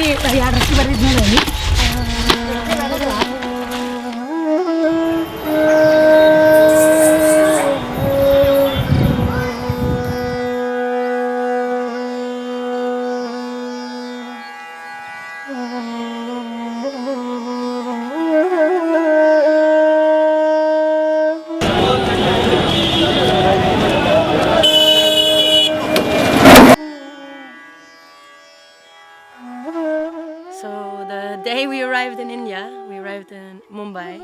pasti ya harus beri dulu nih. So the day we arrived in India, we arrived in Mumbai.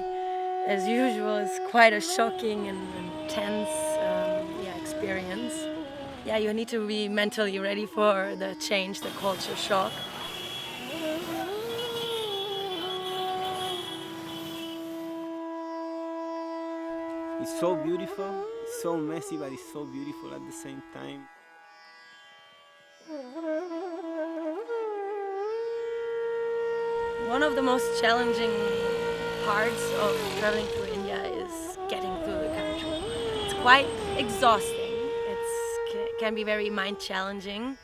As usual, it's quite a shocking and intense experience. Yeah, you need to be mentally ready for the change, the culture shock. It's so beautiful, it's so messy, but it's so beautiful at the same time. One of the most challenging parts of traveling through India is getting through the country. It's quite exhausting. It can be very mind challenging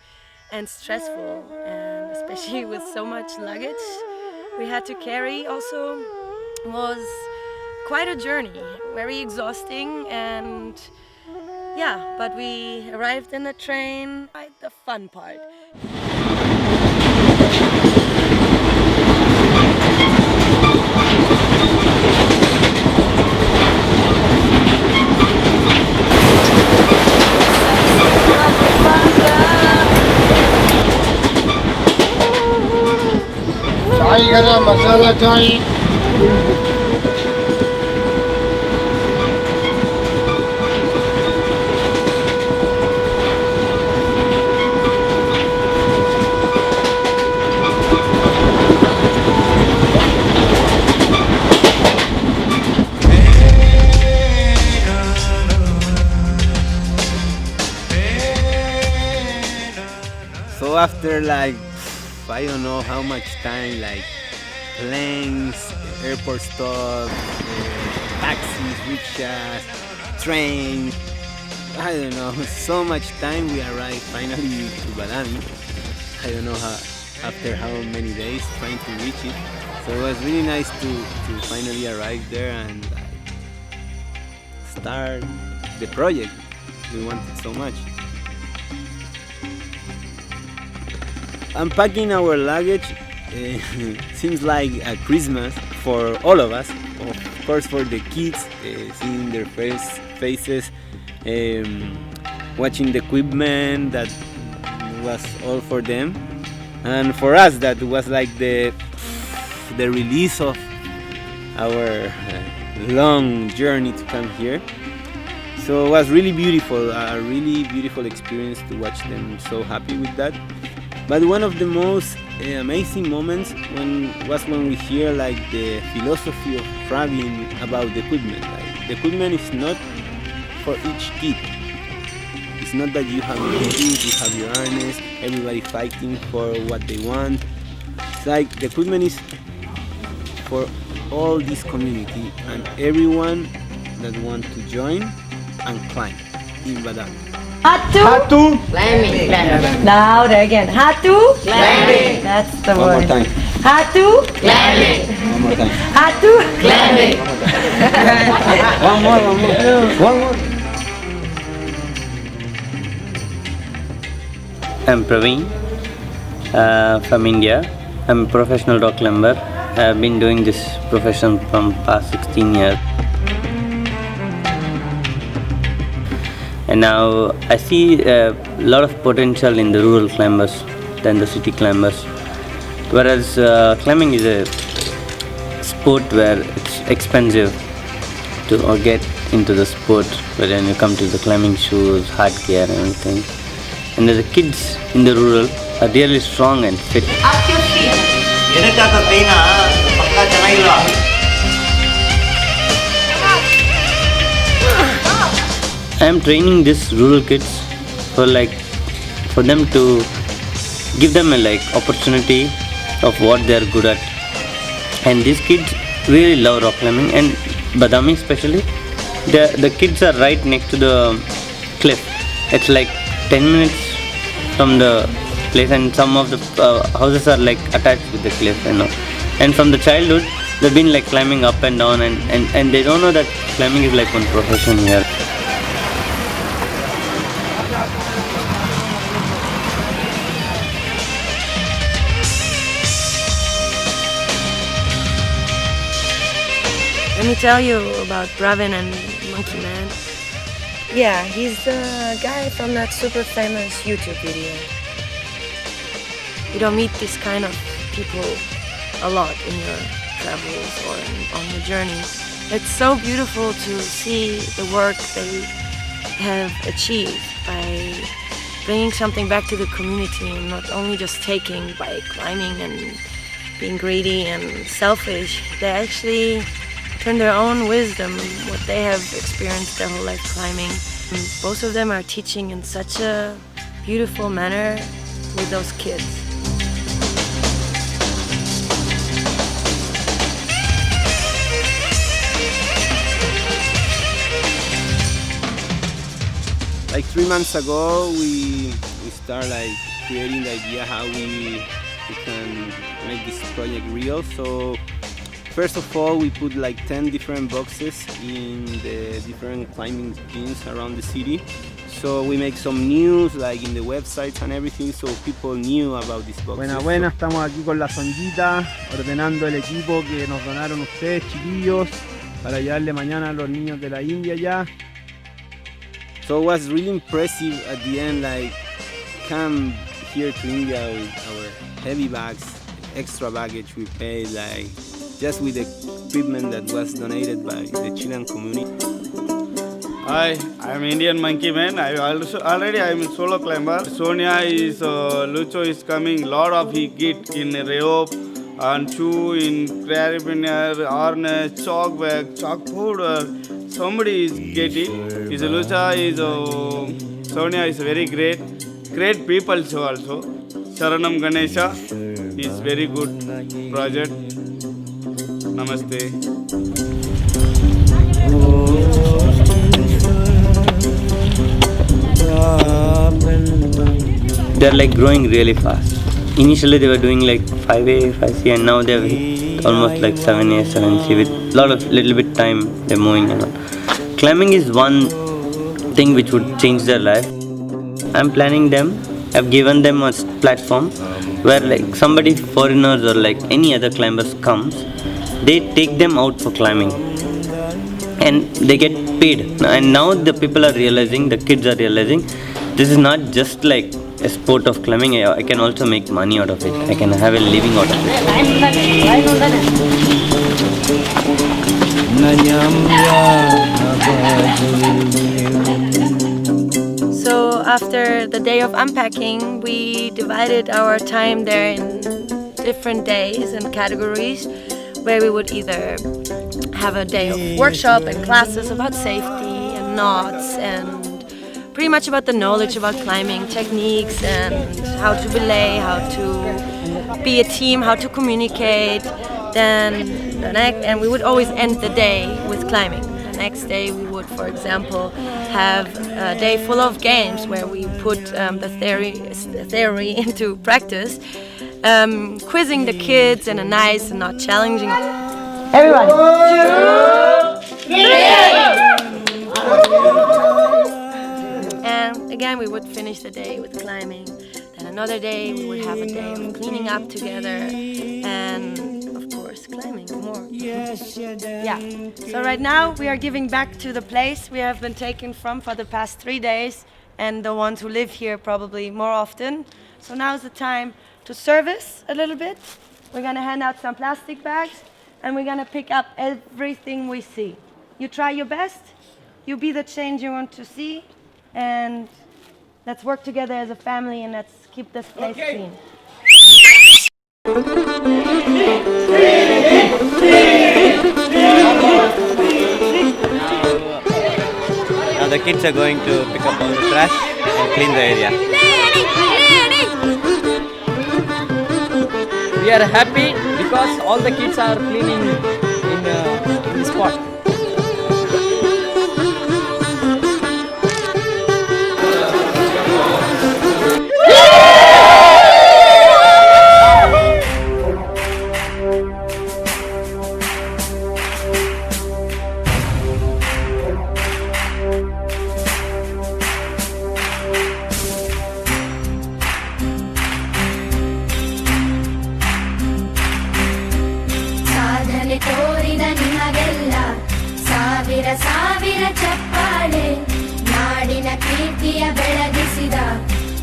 and stressful, and especially with so much luggage we had to carry also was quite a journey, very exhausting, and yeah, but we arrived in the train, right, the fun part. चाय गरम मसाला चाय So after like, I don't know how much time, like planes, airport stops, taxis, rickshaws, trains, I don't know, so much time, we arrived finally to Badami. I don't know after how many days trying to reach it. So it was really nice to finally arrive there and start the project we wanted so much. Unpacking our luggage seems like a Christmas for all of us. Of course, for the kids, seeing their faces, watching the equipment that was all for them, and for us that was like the release of our long journey to come here. So it was really beautiful, a really beautiful experience to watch them so happy with that. But one of the most amazing moments was when we hear like the philosophy of traveling about the equipment. Like, the equipment is not for each kid. It's not that you have your kid, you have your harness, everybody fighting for what they want. It's like the equipment is for all this community and everyone that want to join and climb in Badami. Hatu Climbing. Louder again. Hatu climbing. That's the One more word. time. Hatu climbing. One more time. Hatu climbing. One more. I'm Praveen from India. I'm a professional rock climber. I've been doing this profession from past 16 years. And now I see a lot of potential in the rural climbers than the city climbers. Whereas climbing is a sport where it's expensive to get into the sport, when you come to the climbing shoes, hard gear and everything. And the kids in the rural are really strong and fit. Up your feet. I am training these rural kids for them to give them a opportunity of what they are good at. And these kids really love rock climbing, and Badami especially. The kids are right next to the cliff. It's like 10 minutes from the place, and some of the houses are like attached with the cliff, you know. And from the childhood, they've been like climbing up and down, and they don't know that climbing is like one profession here. Let me tell you about Bravin and Monkey Man. Yeah, he's the guy from that super famous YouTube video. You don't meet this kind of people a lot in your travels or on your journey. It's so beautiful to see the work they have achieved by bringing something back to the community and not only just taking by climbing and being greedy and selfish. They actually turn their own wisdom, what they have experienced their whole life climbing. And both of them are teaching in such a beautiful manner with those kids. Like 3 months ago, we start like creating the idea how we can make this project real. So first of all, we put like 10 different boxes in the different climbing gyms around the city. So we make some news like in the websites and everything, so people knew about these boxes. Buena, estamos aquí con la Sonjita, ordenando el equipo que nos donaron ustedes, chiquillos, para llevarle mañana a los niños de la India ya. So it was really impressive at the end, like come here to India with our heavy bags, extra baggage we paid, like just with the equipment that was donated by the Chilean community. Hi, I'm Indian Monkey Man. I'm a solo climber. Sonia is Lucho is coming. Lot of he get in rope and shoe in carabiner, harness, chalk bag, chalk powder. Somebody is getting. Is Lucha is Sonia is very great people also. Sharanam Ganesha is very good project. Namaste. They're like growing really fast. Initially they were doing like 5A, 5C, and now they're almost like 7A, 7C with little bit time they're moving and all. Climbing is one thing which would change their life. I'm planning them. I've given them a platform where like somebody, foreigners or like any other climbers comes, they take them out for climbing and they get paid. And now the people are realizing, the kids are realizing, this is not just like a sport of climbing. I can also make money out of it. I can have a living out of it. So after the day of unpacking, we divided our time there in different days and categories, where we would either have a day of workshop and classes about safety and knots and pretty much about the knowledge about climbing techniques and how to belay, how to be a team, how to communicate. Then the next, and we would always end the day with climbing. The next day we would, for example, have a day full of games where we put the theory into practice, quizzing the kids in a nice and not challenging. Everyone. 2, 3. And again, we would finish the day with climbing. Then another day, we would have a day of cleaning up together, and of course, climbing more. Yeah. So right now, we are giving back to the place we have been taken from for the past 3 days, and the ones who live here probably more often. So now is the time to service a little bit. We're gonna hand out some plastic bags, and we're gonna pick up everything we see. You try your best, you be the change you want to see, and let's work together as a family and let's keep this place clean. Now the kids are going to pick up all the trash and clean the area. We are happy because all the kids are cleaning in this spot. ಸ್ಫೂರ್ತಿಯ ಬೆಳಗಿಸಿದ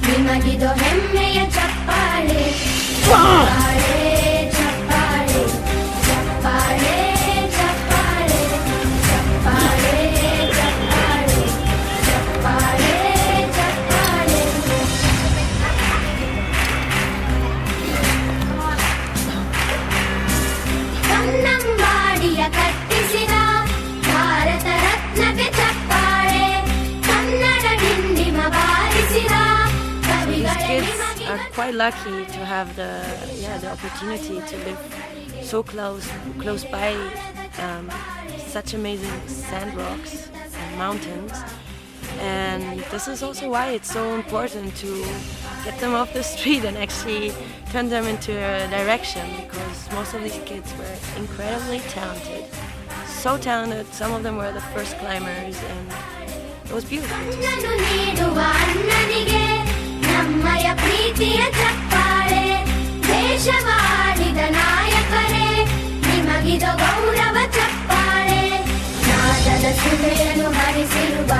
ನಿಮಗಿದು ಹೆಮ್ಮೆಯ ಚಪ್ಪಾಳೆ ಚಪ್ಪಾಳೆ ಚಪ್ಪಾಳೆ ಚಪ್ಪಾಳೆ ಚಪ್ಪಾಳೆ ಚಪ್ಪಾಳೆ ಚಪ್ಪಾಳೆ ಚಪ್ಪಾಳೆ ಚಪ್ಪಾಳೆ ಕನ್ನಂಬಾಡಿಯ ಕಟ್ಟಿಸಿದ ಭಾರತ ರತ್ನಕ್ಕೆ ಚಪ್ಪಾಳೆ Kannada ಡಿಂಡಿಮ ಬಾರಿಸಿದ ಕವಿಗಳೇ Kids are quite lucky to have the opportunity to live so close by such amazing sand rocks and mountains, and this is also why it's so important to get them off the street and actually turn them into a direction, because most of these kids were incredibly talented, so talented. Some of them were the first climbers, and it was beautiful to see. ನಮ್ಮಯ ಪ್ರೀತಿಯ ಚಪ್ಪಾಳೆ ದೇಶವಾಳಿದ ನಾಯಕರೇ ನಿಮಗಿದು ಗೌರವ ಚಪ್ಪಾಳೆ ನಾದದ ಸುಧೆಯನ್ನು ಹರಿಸಿರುವ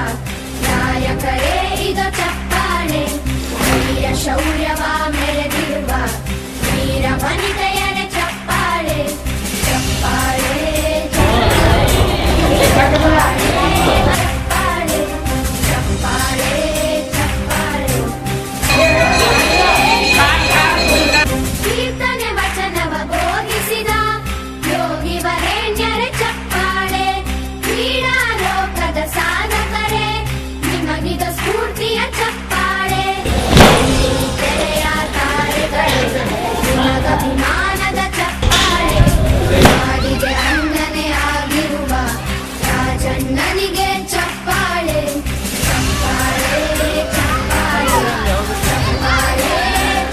ನಾಯಕರೇ ಇದು ಚಪ್ಪಾಳೆ ವೀರ ಶೌರ್ಯವ ಮೆರೆದಿರುವ ವೀರ ವನಿತೆಯರ ಚಪ್ಪಾಳೆ ಚಪ್ಪಾಳೆ ಚಪ್ಪಾಳೆ ಚಪ್ಪಾಳೆ ಕೀರ್ತನೆ ವಚನವ ಬೋಧಿಸಿದ ಯೋಗಿ ವರೇಣ್ಯರ ಚಪ್ಪಾಳೆ ಕ್ರೀಡಾ ಲೋಕದ ಸಾಧಕರೇ ನಿಮಗಿದ ಸ್ಫೂರ್ತಿಯ ಚಪ್ಪಾಳೆ ತೆರೆಯ ತಾರೆಗಳೇ ನಿಮಗಭಿಮಾನದ ಚಪ್ಪಾಳೆ ನಾಡಿಗೆ ಅನ್ನನೆ ಆಗಿರುವ ರಾಜಣ್ಣನಿಗೆ ಚಪ್ಪಾಳೆ ಚಪ್ಪಾಳೆ ಚಪ್ಪಾಳೆ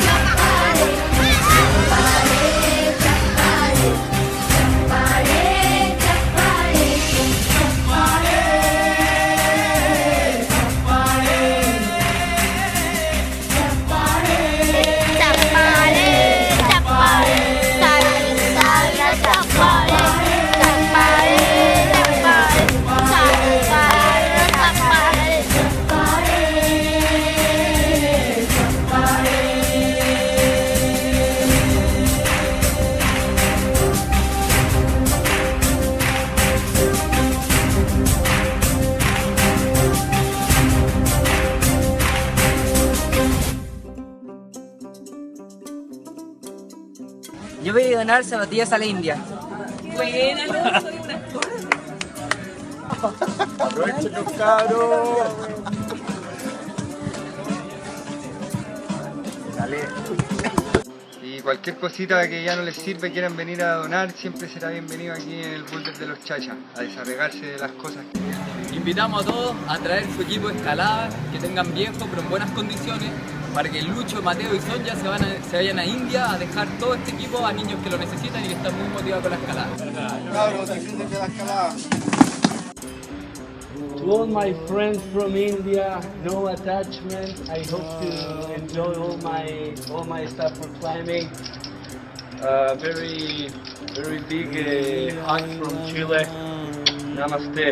ಚಪ್ಪಾಳೆ Yo voy a donar zapatillas a la India. Buena, Aprovechen los cabros. Dale. Y cualquier cosita que ya no les sirve, quieran venir a donar, siempre será bienvenido aquí en el boulder de los Chachas, a desarregarse de las cosas. Invitamos a todos a traer su equipo de escalada, que tengan viejo pero en buenas condiciones, para que Lucho, Mateo y Sonja se vayan a India a dejar todo este equipo a niños que lo necesitan y que están muy motivados con la escalada. Cabros, disfruten de la escalada. To all my friends from India, no attachment. I hope to enjoy all my stuff for climbing. Very big hug from Chile. Namaste.